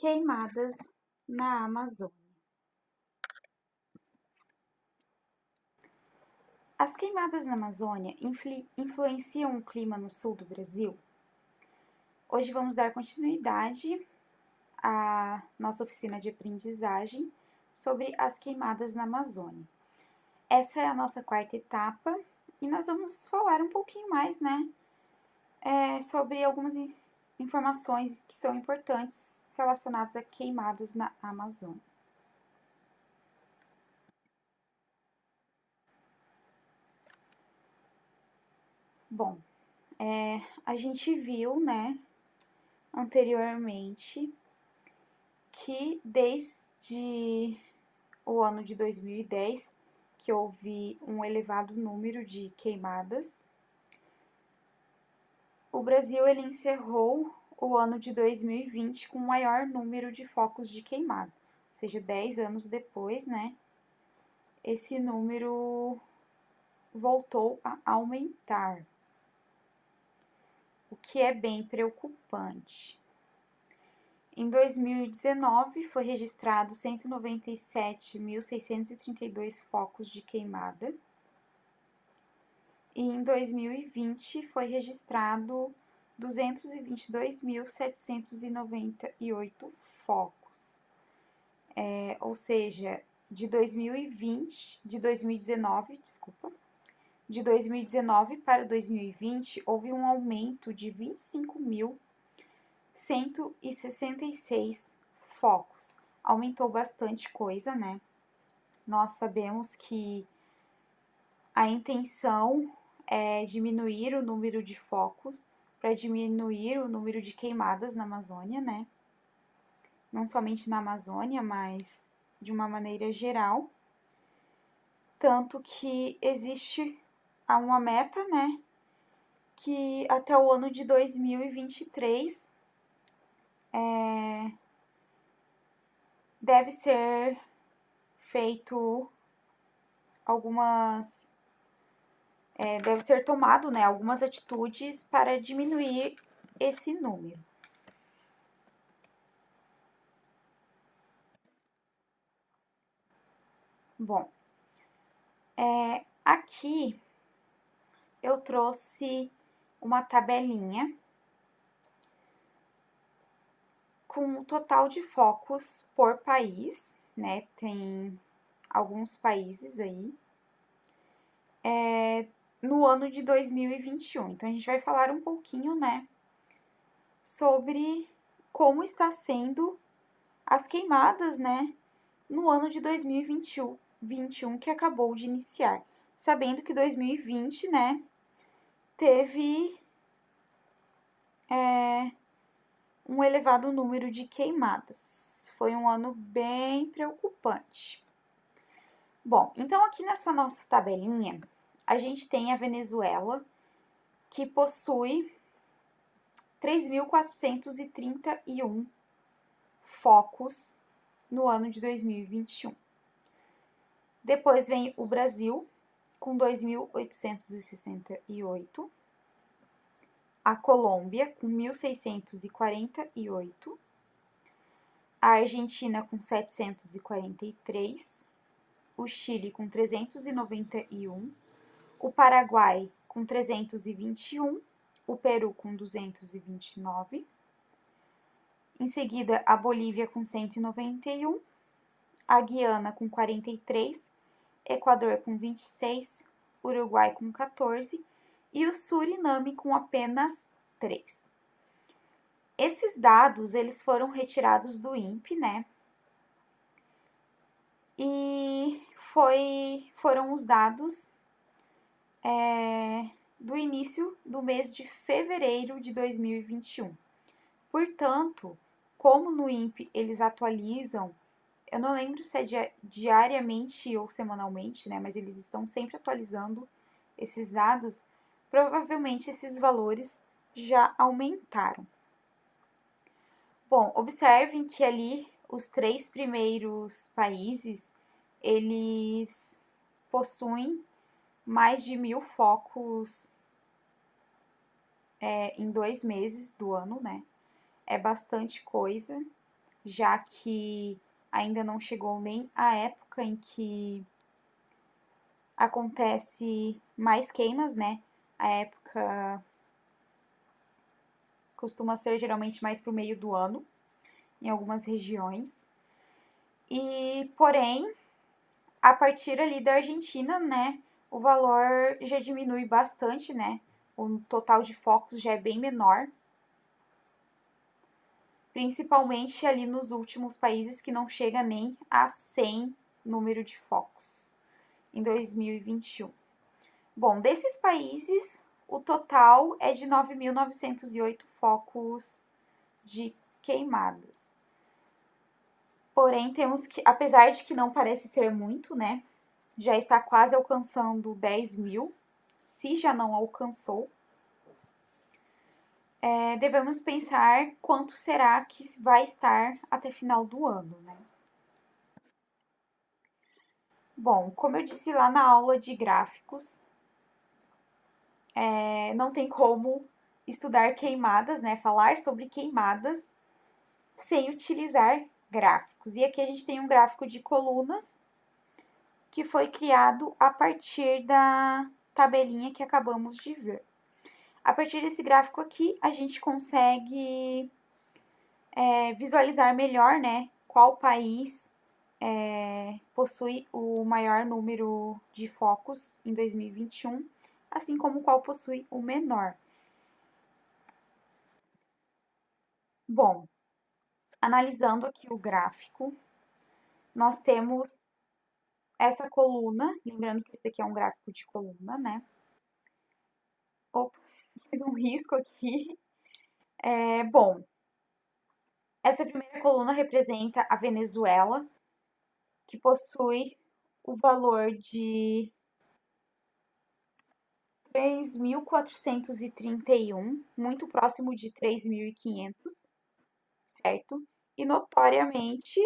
Queimadas na Amazônia. As queimadas na Amazônia influenciam o clima no sul do Brasil? Hoje vamos dar continuidade à nossa oficina de aprendizagem sobre as queimadas na Amazônia. Essa é a nossa quarta etapa e nós vamos falar um pouquinho mais, sobre algumas informações que são importantes relacionadas a queimadas na Amazônia. Bom, a gente viu, anteriormente, que desde o ano de 2010, que houve um elevado número de queimadas, o Brasil ele encerrou o ano de 2020 com o maior número de focos de queimada, ou seja, 10 anos depois, esse número voltou a aumentar, o que é bem preocupante. Em 2019, foi registrado 197.632 focos de queimada. E em 2020, foi registrado 222.798 focos. Ou seja, de 2019 para 2020, houve um aumento de 25.166 focos. Aumentou bastante coisa, Nós sabemos que a intenção é diminuir o número de focos para diminuir o número de queimadas na Amazônia, Não somente na Amazônia, mas de uma maneira geral. Tanto que existe uma meta, que até o ano de 2023 deve ser feito deve ser tomado, algumas atitudes para diminuir esse número. Bom, aqui eu trouxe uma tabelinha com o total de focos por país, Tem alguns países aí, no ano de 2021. Então, a gente vai falar um pouquinho, sobre como está sendo as queimadas, no ano de 2021 que acabou de iniciar. Sabendo que 2020, teve um elevado número de queimadas. Foi um ano bem preocupante. Bom, então aqui nessa nossa tabelinha, a gente tem a Venezuela, que possui 3.431 focos no ano de 2021. Depois vem o Brasil, com 2.868. A Colômbia, com 1.648. A Argentina, com 743. O Chile, com 391. O Paraguai, com 321. O Peru, com 229. Em seguida, a Bolívia, com 191. A Guiana, com 43. Equador, com 26. Uruguai, com 14. E o Suriname, com apenas 3. Esses dados, eles foram retirados do INPE, E foram os dados do início do mês de fevereiro de 2021. Portanto, como no INPE eles atualizam, eu não lembro se é diariamente ou semanalmente, mas eles estão sempre atualizando esses dados, provavelmente esses valores já aumentaram. Bom, observem que ali os 3 primeiros países, eles possuem mais de 1.000 focos em 2 meses do ano, É bastante coisa. já que ainda não chegou nem a época em que acontece mais queimas, né? A época costuma ser geralmente mais pro meio do ano, em algumas regiões. E, porém, a partir ali da Argentina, né, o valor já diminui bastante, né? O total de focos já é bem menor, principalmente ali nos últimos países que não chega nem a 100 número de focos em 2021. Bom, desses países, o total é de 9.908 focos de queimadas. Porém, temos que, apesar de que não parece ser muito, né? Já está quase alcançando 10 mil, se já não alcançou. Devemos pensar quanto será que vai estar até final do ano, né? Bom, como eu disse lá na aula de gráficos, não tem como estudar queimadas, né? Falar sobre queimadas sem utilizar gráficos. E aqui a gente tem um gráfico de colunas que foi criado a partir da tabelinha que acabamos de ver. A partir desse gráfico aqui, a gente consegue visualizar melhor, né, qual país possui o maior número de focos em 2021, assim como qual possui o menor. Bom, analisando aqui o gráfico, nós temos essa coluna, lembrando que esse daqui é um gráfico de coluna, né? Opa, fiz um risco aqui. Bom, essa primeira coluna representa a Venezuela, que possui o valor de 3.431, muito próximo de 3.500, certo? E notoriamente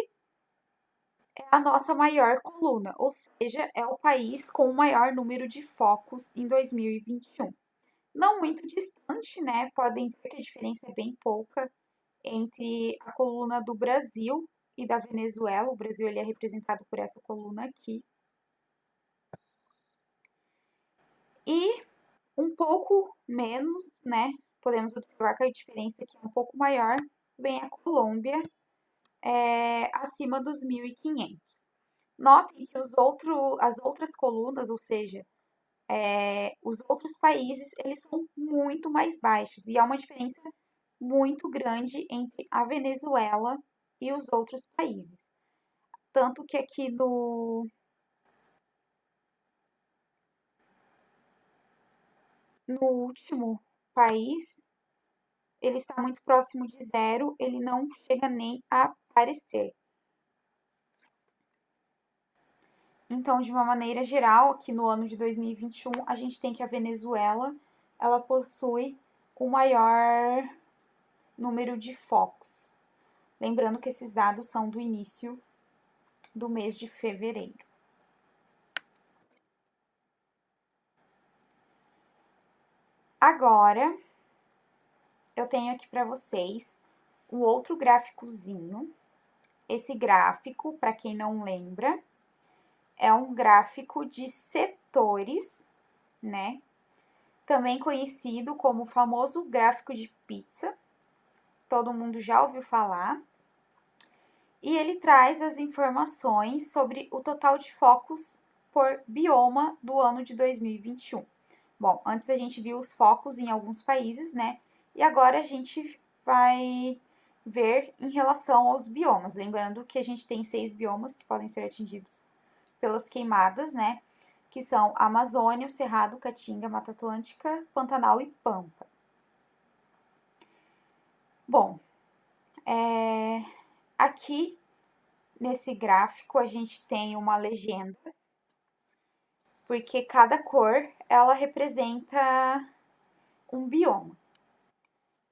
é a nossa maior coluna, ou seja, é o país com o maior número de focos em 2021. Não muito distante, né? Podem ver que a diferença é bem pouca entre a coluna do Brasil e da Venezuela. O Brasil ele é representado por essa coluna aqui. E um pouco menos, né? Podemos observar que a diferença aqui é um pouco maior, vem a Colômbia acima dos 1.500. Notem que as outras colunas, ou seja, os outros países, eles são muito mais baixos e há uma diferença muito grande entre a Venezuela e os outros países. Tanto que aqui no último país, ele está muito próximo de zero, ele não chega nem a aparecer. Então, de uma maneira geral, aqui no ano de 2021, a gente tem que a Venezuela, ela possui o maior número de focos. Lembrando que esses dados são do início do mês de fevereiro. Agora, eu tenho aqui para vocês um outro gráficozinho. Esse gráfico, para quem não lembra, é um gráfico de setores, né? Também conhecido como o famoso gráfico de pizza. Todo mundo já ouviu falar. E ele traz as informações sobre o total de focos por bioma do ano de 2021. Bom, antes a gente viu os focos em alguns países, né? E agora a gente vai ver em relação aos biomas. Lembrando que a gente tem 6 biomas que podem ser atingidos pelas queimadas, né? Que são a Amazônia, o Cerrado, Caatinga, Mata Atlântica, Pantanal e Pampa. Bom, aqui nesse gráfico a gente tem uma legenda, porque cada cor ela representa um bioma.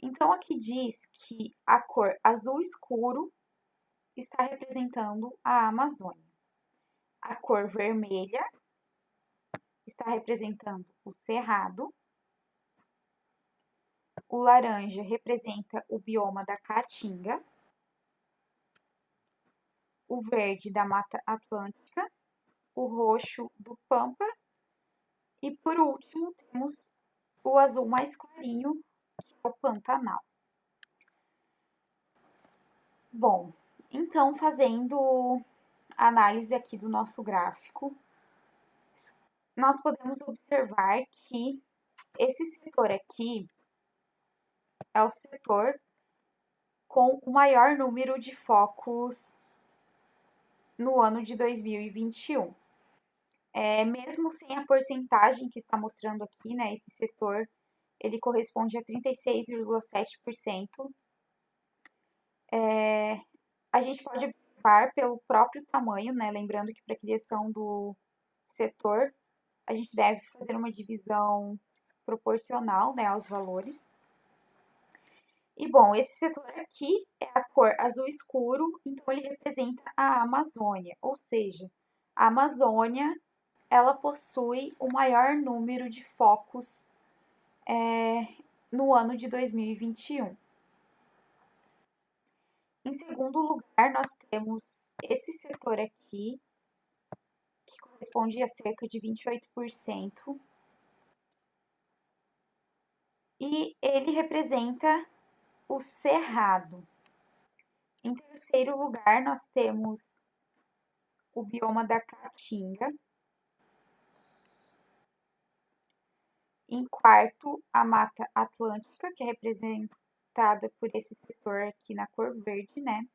Então aqui diz que a cor azul escuro está representando a Amazônia. A cor vermelha está representando o Cerrado. O laranja representa o bioma da Caatinga. o verde da Mata Atlântica, o roxo do Pampa e, por último, temos o azul mais clarinho, que é o Pantanal. Bom, então, fazendo a análise aqui do nosso gráfico, nós podemos observar que esse setor aqui é o setor com o maior número de focos no ano de 2021. Mesmo sem a porcentagem que está mostrando aqui, né, esse setor, ele corresponde a 36,7%. A gente pode observar pelo próprio tamanho, né, lembrando que para a criação do setor, a gente deve fazer uma divisão proporcional, né, aos valores. E, bom, esse setor aqui é a cor azul escuro, então ele representa a Amazônia, ou seja, a Amazônia, ela possui o maior número de focos no ano de 2021. Em segundo lugar, nós temos esse setor aqui, que corresponde a cerca de 28%, e ele representa o Cerrado. Em terceiro lugar, nós temos o bioma da Caatinga. Em quarto, a Mata Atlântica, que é representada por esse setor aqui na cor verde, né?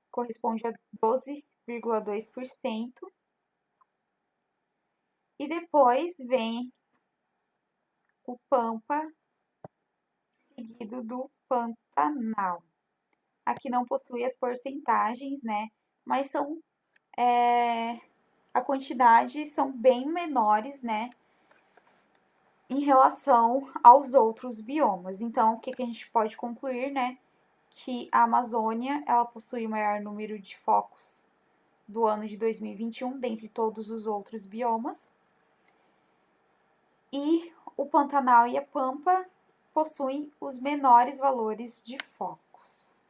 Corresponde a 12,2%. E depois vem o Pampa, seguido do Pantanal. Aqui não possui as porcentagens, né? Mas a quantidade são bem menores, né? Em relação aos outros biomas. Então, o que a gente pode concluir, né? Que a Amazônia, ela possui o maior número de focos do ano de 2021, dentre todos os outros biomas. E o Pantanal e a Pampa possuem os menores valores de focos.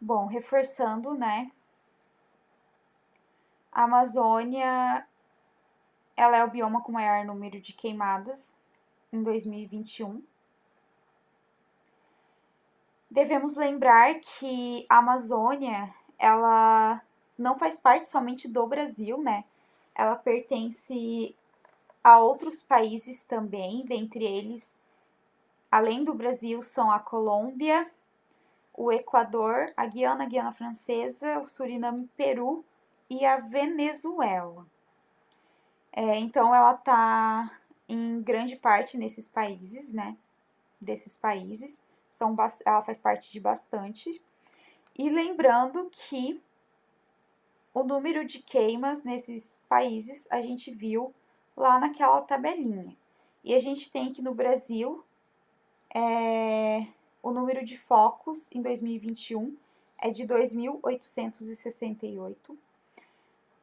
Bom, reforçando, né? A Amazônia, ela é o bioma com maior número de queimadas em 2021. Devemos lembrar que a Amazônia, ela não faz parte somente do Brasil, né? Ela pertence a outros países também, dentre eles, além do Brasil, são a Colômbia, o Equador, a Guiana Francesa, o Suriname, Peru e a Venezuela. Então, ela está em grande parte nesses países, né? Desses países, ela faz parte de bastante. E lembrando que o número de queimas nesses países a gente viu lá naquela tabelinha. E a gente tem que no Brasil o número de focos em 2021 é de 2.868.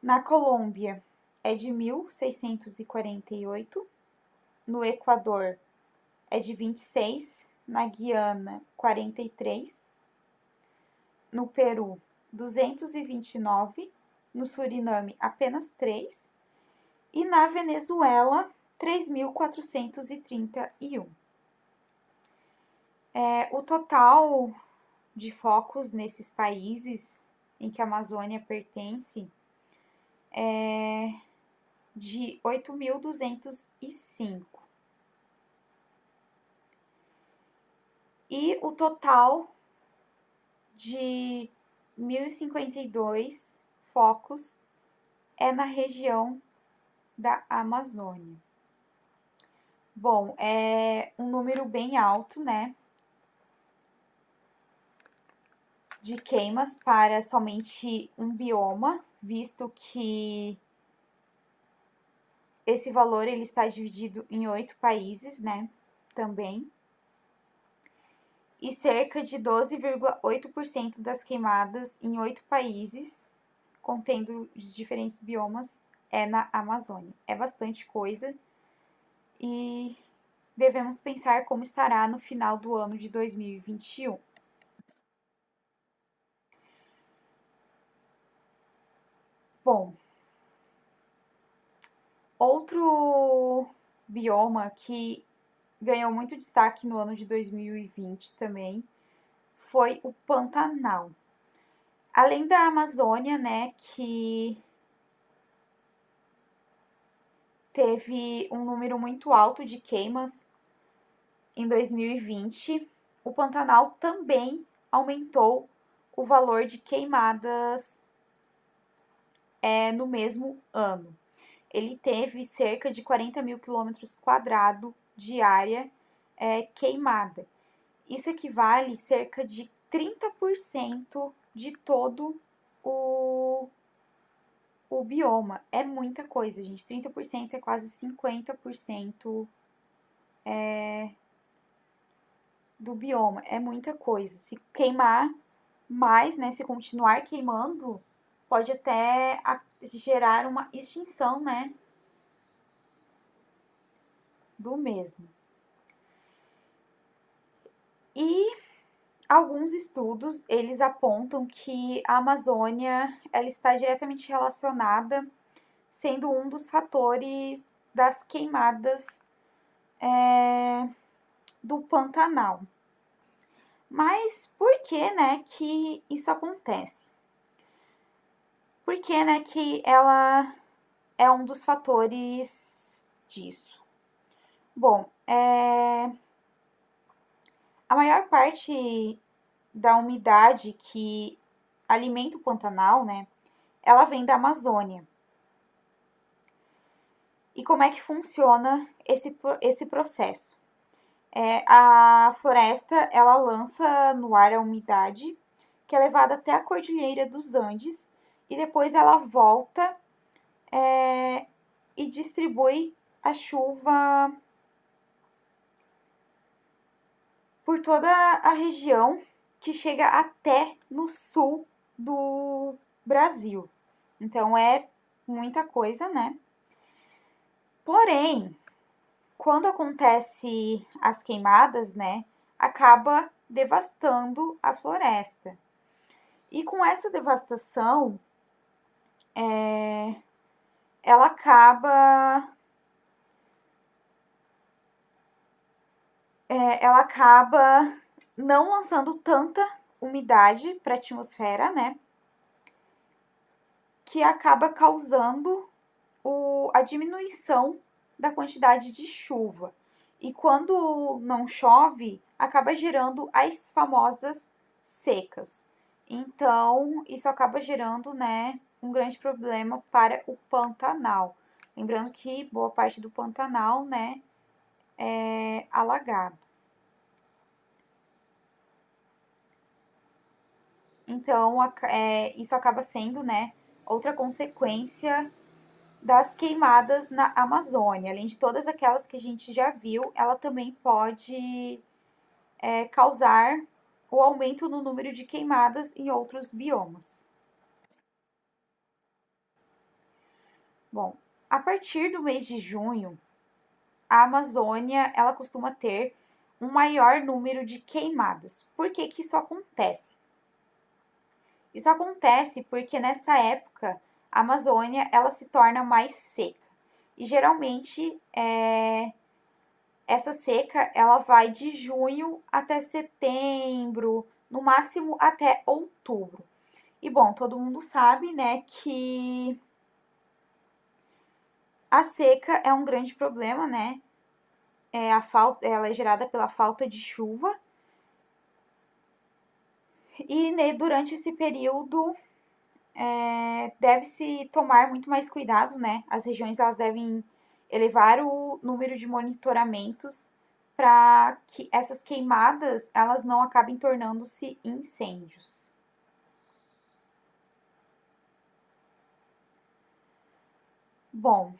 Na Colômbia é de 1.648. No Equador é de 26. Na Guiana, 43. No Peru, 229. No Suriname, apenas 3. E na Venezuela, 3.431. O total de focos nesses países em que a Amazônia pertence é de 8.205. E o total de 1.052 focos é na região da Amazônia. Bom, é um número bem alto, né? De queimas para somente um bioma, visto que esse valor ele está dividido em 8 países, né? Também. E cerca de 12,8% das queimadas em 8 países, contendo os diferentes biomas, é na Amazônia. É bastante coisa. E, devemos pensar como estará no final do ano de 2021. Bom, outro bioma que ganhou muito destaque no ano de 2020 também foi o Pantanal. Além da Amazônia, né, que teve um número muito alto de queimas em 2020, o Pantanal também aumentou o valor de queimadas no mesmo ano. Ele teve cerca de 40 mil quilômetros quadrados de área queimada. Isso equivale a cerca de 30% de todo o bioma. É muita coisa, gente. 30% é quase 50% do bioma. É muita coisa. Se queimar mais, né? Se continuar queimando, pode até gerar uma extinção, né? Do mesmo. E alguns estudos, eles apontam que a Amazônia, ela está diretamente relacionada, sendo um dos fatores das queimadas do Pantanal. Mas por que, né, que isso acontece? Por que, né, que ela é um dos fatores disso? Bom, a maior parte da umidade que alimenta o Pantanal, né, ela vem da Amazônia. E como é que funciona esse processo? A floresta, ela lança no ar a umidade, que é levada até a Cordilheira dos Andes, e depois ela volta e distribui a chuva por toda a região que chega até no sul do Brasil. Então é muita coisa, né? Porém, quando acontece as queimadas, né, acaba devastando a floresta. E com essa devastação, ela acaba não lançando tanta umidade para a atmosfera, né? Que acaba causando a diminuição da quantidade de chuva. E quando não chove, acaba gerando as famosas secas. Então, isso acaba gerando, né, um grande problema para o Pantanal. Lembrando que boa parte do Pantanal, né, é alagado. Então, isso acaba sendo, né, outra consequência das queimadas na Amazônia. Além de todas aquelas que a gente já viu, ela também pode causar o aumento no número de queimadas em outros biomas. Bom, a partir do mês de junho, a Amazônia ela costuma ter um maior número de queimadas. Por que que isso acontece? Isso acontece porque nessa época a Amazônia ela se torna mais seca e geralmente essa seca ela vai de junho até setembro, no máximo até outubro. E bom, todo mundo sabe, né, que a seca é um grande problema, né? Ela é gerada pela falta de chuva. E né, durante esse período deve-se tomar muito mais cuidado, né? As regiões elas devem elevar o número de monitoramentos para que essas queimadas elas não acabem tornando-se incêndios. Bom,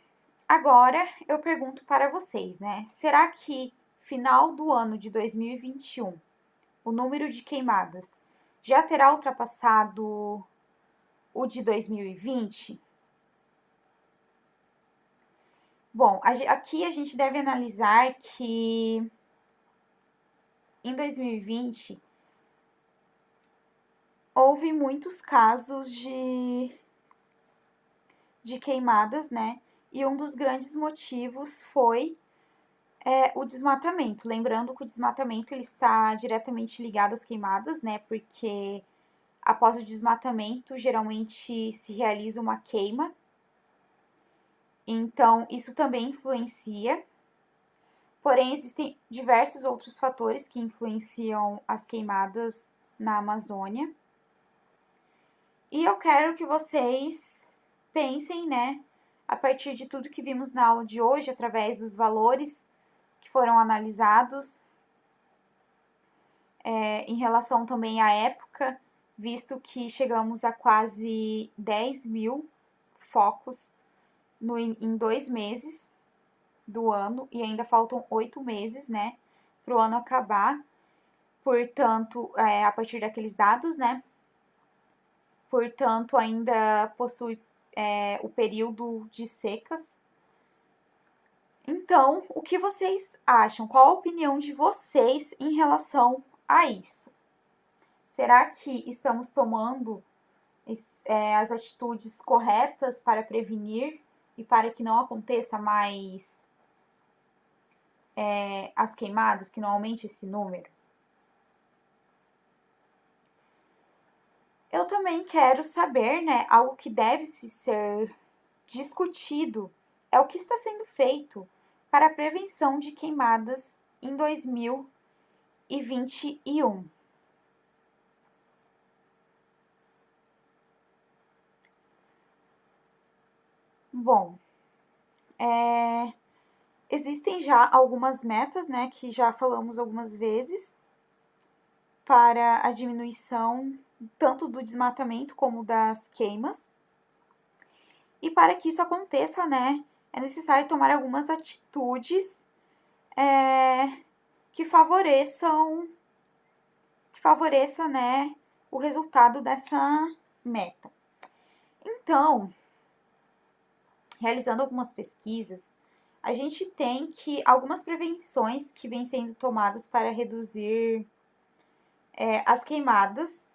agora eu pergunto para vocês, né? Será que final do ano de 2021, o número de queimadas já terá ultrapassado o de 2020? Bom, aqui a gente deve analisar que em 2020 houve muitos casos de queimadas, né? E um dos grandes motivos foi o desmatamento. Lembrando que o desmatamento ele está diretamente ligado às queimadas, né? Porque após o desmatamento, geralmente se realiza uma queima. Então, isso também influencia. Porém, existem diversos outros fatores que influenciam as queimadas na Amazônia. E eu quero que vocês pensem, né, a partir de tudo que vimos na aula de hoje, através dos valores que foram analisados, em relação também à época, visto que chegamos a quase 10 mil focos em 2 meses do ano, e ainda faltam 8 meses, né, para o ano acabar. Portanto, a partir daqueles dados, né, portanto, ainda possui o período de secas. Então, o que vocês acham? Qual a opinião de vocês em relação a isso? Será que estamos tomando as atitudes corretas para prevenir e para que não aconteça mais as queimadas, que não aumente esse número? Eu também quero saber, né, algo que deve ser discutido é o que está sendo feito para a prevenção de queimadas em 2021. Bom, existem já algumas metas, né, que já falamos algumas vezes, para a diminuição tanto do desmatamento como das queimas. E para que isso aconteça, né, é necessário tomar algumas atitudes que favoreçam, né, o resultado dessa meta. Então, realizando algumas pesquisas, a gente tem que algumas prevenções que vêm sendo tomadas para reduzir as queimadas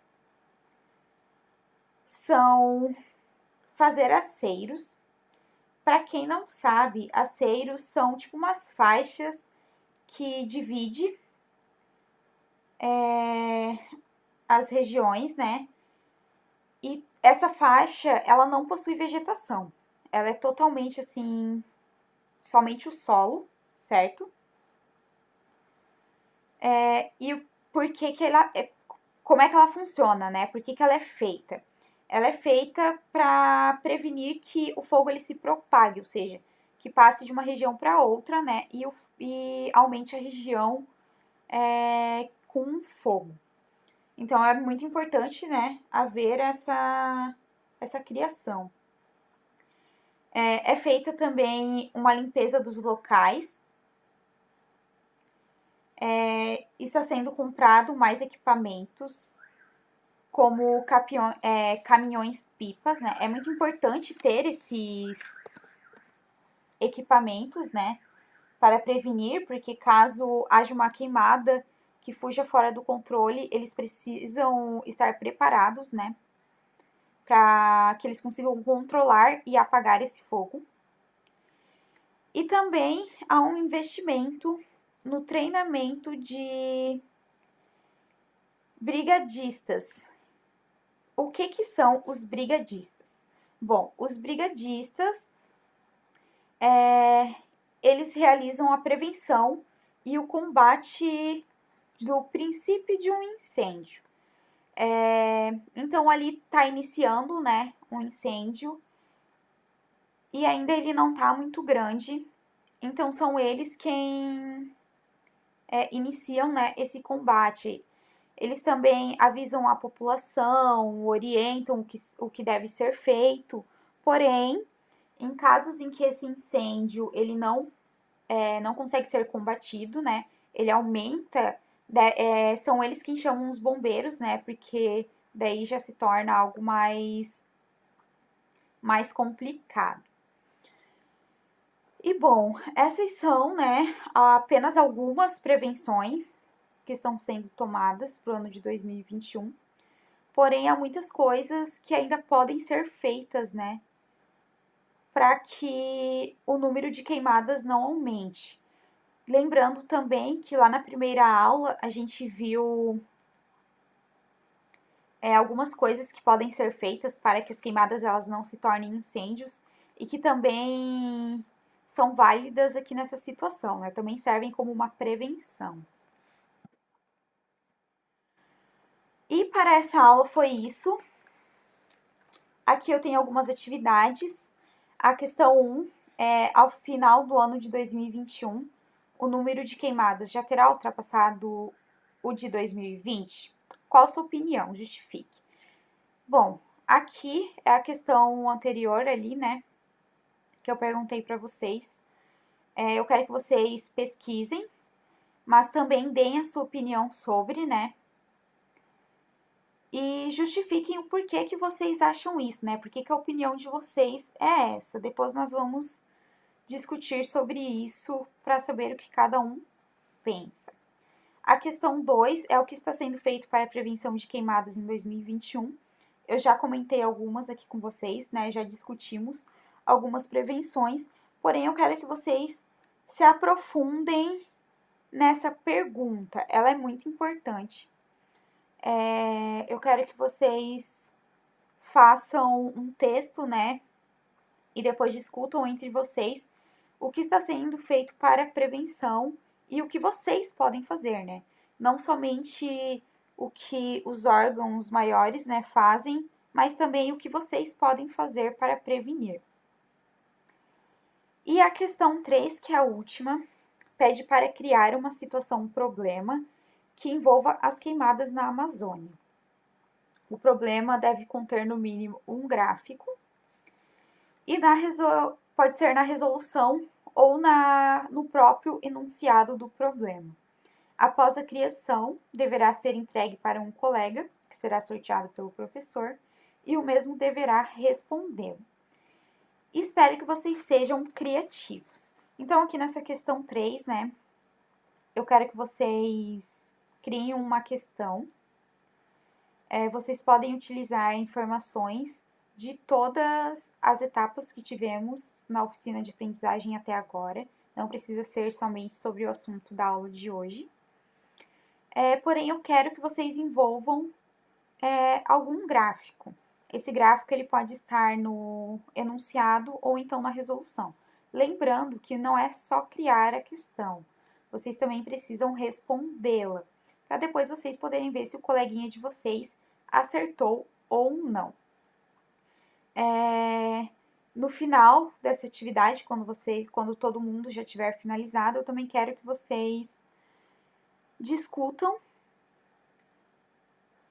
são fazer aceiros. Para quem não sabe, aceiros são tipo umas faixas que divide as regiões, né? E essa faixa, ela não possui vegetação. Ela é totalmente assim, somente o solo, certo? E por que que ela como é que ela funciona, né? Por que que ela é feita? Ela é feita para prevenir que o fogo ele se propague, ou seja, que passe de uma região para outra, né? E aumente a região com fogo. Então é muito importante, né, haver essa criação. É feita também uma limpeza dos locais. Está sendo comprado mais equipamentos, como caminhões-pipas, né? É muito importante ter esses equipamentos, né, para prevenir, porque caso haja uma queimada que fuja fora do controle, eles precisam estar preparados, né, para que eles consigam controlar e apagar esse fogo. E também há um investimento no treinamento de brigadistas. O que são os brigadistas? Bom, os brigadistas, eles realizam a prevenção e o combate do princípio de um incêndio. Então, ali está iniciando, né, um incêndio e ainda ele não está muito grande. Então, são eles quem iniciam, né, esse combate. Eles também avisam a população, orientam o que deve ser feito. Porém, em casos em que esse incêndio ele não consegue ser combatido, né, ele aumenta, são eles quem chamam os bombeiros, né, porque daí já se torna algo mais complicado. E bom, essas são, né, apenas algumas prevenções que estão sendo tomadas para o ano de 2021. Porém, há muitas coisas que ainda podem ser feitas, né, para que o número de queimadas não aumente. Lembrando também que lá na primeira aula a gente viu algumas coisas que podem ser feitas para que as queimadas elas não se tornem incêndios e que também são válidas aqui nessa situação, né? Também servem como uma prevenção. E para essa aula foi isso. Aqui eu tenho algumas atividades. A questão 1 é, ao final do ano de 2021, o número de queimadas já terá ultrapassado o de 2020? Qual a sua opinião? Justifique. Bom, aqui é a questão anterior ali, né, que eu perguntei para vocês. Eu quero que vocês pesquisem, mas também deem a sua opinião sobre, né, e justifiquem o porquê que vocês acham isso, né? Por que a opinião de vocês é essa? Depois nós vamos discutir sobre isso para saber o que cada um pensa. A questão 2 é o que está sendo feito para a prevenção de queimadas em 2021. Eu já comentei algumas aqui com vocês, né? Já discutimos algumas prevenções, porém eu quero que vocês se aprofundem nessa pergunta. Ela é muito importante. Eu quero que vocês façam um texto, né? E depois discutam entre vocês o que está sendo feito para a prevenção e o que vocês podem fazer, né? Não somente o que os órgãos maiores, né, fazem, mas também o que vocês podem fazer para prevenir. E a questão 3, que é a última, pede para criar uma situação, um problema que envolva as queimadas na Amazônia. O problema deve conter no mínimo um gráfico e pode ser na resolução ou no próprio enunciado do problema. Após a criação, deverá ser entregue para um colega, que será sorteado pelo professor, e o mesmo deverá respondê-lo. Espero que vocês sejam criativos. Então, aqui nessa questão 3, né, eu quero que vocês criem uma questão. Vocês podem utilizar informações de todas as etapas que tivemos na oficina de aprendizagem até agora. Não precisa ser somente sobre o assunto da aula de hoje. Porém, eu quero que vocês envolvam algum gráfico. Esse gráfico ele pode estar no enunciado ou então na resolução. Lembrando que não é só criar a questão, vocês também precisam respondê-la, para depois vocês poderem ver se o coleguinha de vocês acertou ou não. No final dessa atividade, quando todo mundo já tiver finalizado, eu também quero que vocês discutam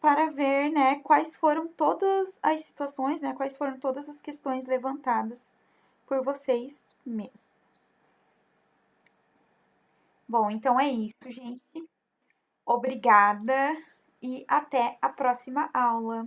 para ver, né, quais foram todas as situações, né, quais foram todas as questões levantadas por vocês mesmos. Bom, então é isso, gente. Obrigada e até a próxima aula.